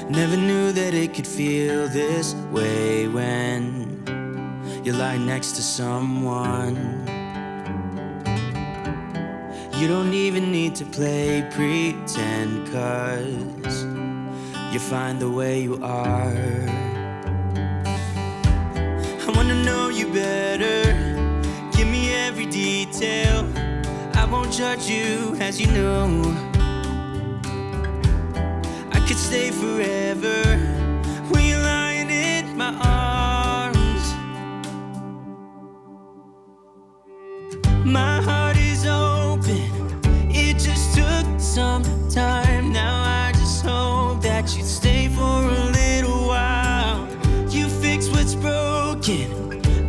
Never knew that it could feel this way when you lie next to someone. You don't even need to play pretend, 'cause you find the way you are. I wanna know you better, give me every detail. I won't judge you, as you know. I could stay forever when you're lying in my arms. My heart is open, it just took some time. Now I just hope that you'd stay for a little while. You fix what's broken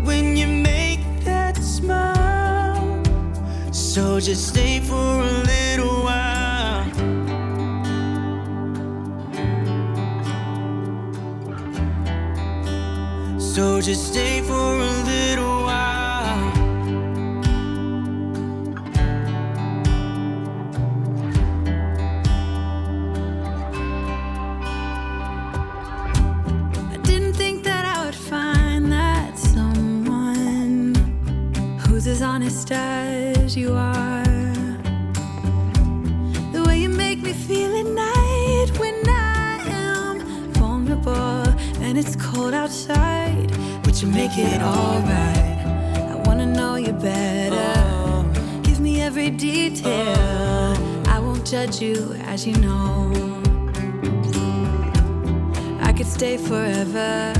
when you make that smile. So just stay for a little while. So just stay for a little while. I didn't think that I would find that someone who's as honest as you are. The way you make me feel at night when I am vulnerable and it's cold outside, but you make it alright. I wanna know you better, give me every detail. I won't judge you, as you know. I could stay forever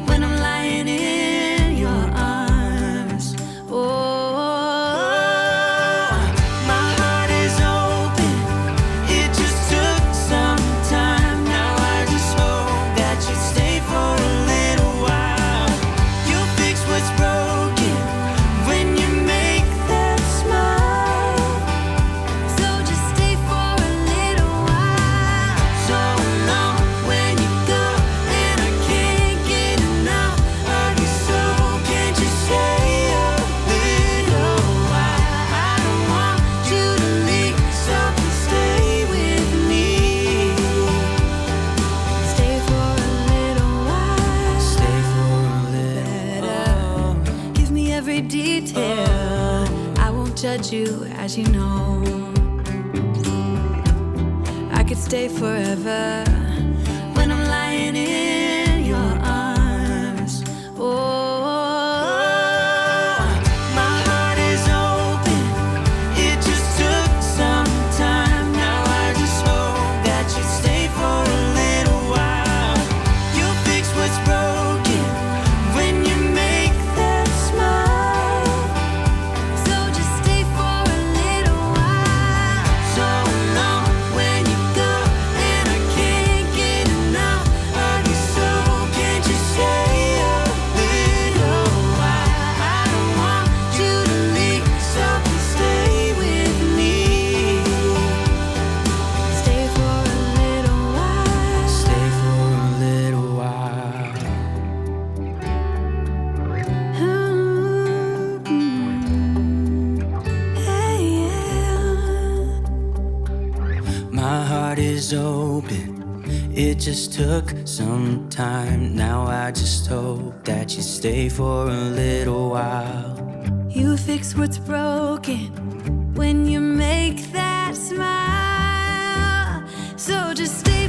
when I'm lying in your arms. Oh, My heart is open, it just took some time. Now I just hope that you stay for a little while. You'll fix what's broken when you make that smile. so just stay for a little while. So long when you go, and I can't get enough of you. So can't you stay a little while? I don't want you to leave, so please stay with me. Stay for a little while. Stay for a little Better. Give me every detail. I won't judge you, as you know. I could stay forever when I'm lying in your arms. Oh, My heart is open, it just took some time. Now I just hope that you stay for a little while. You'll fix what's broken when you make that smile. so just stay for a little while. So long when you go, and I can't get enough of you. So can't you stay a little while? I don't want you to leave, so please stay with me. Stay for a little while. Stay for a little while. Hey, yeah. My heart is open, it just took some time. Now I just hope that you stay for a little while. You fix what's broken when you make that smile. So just stay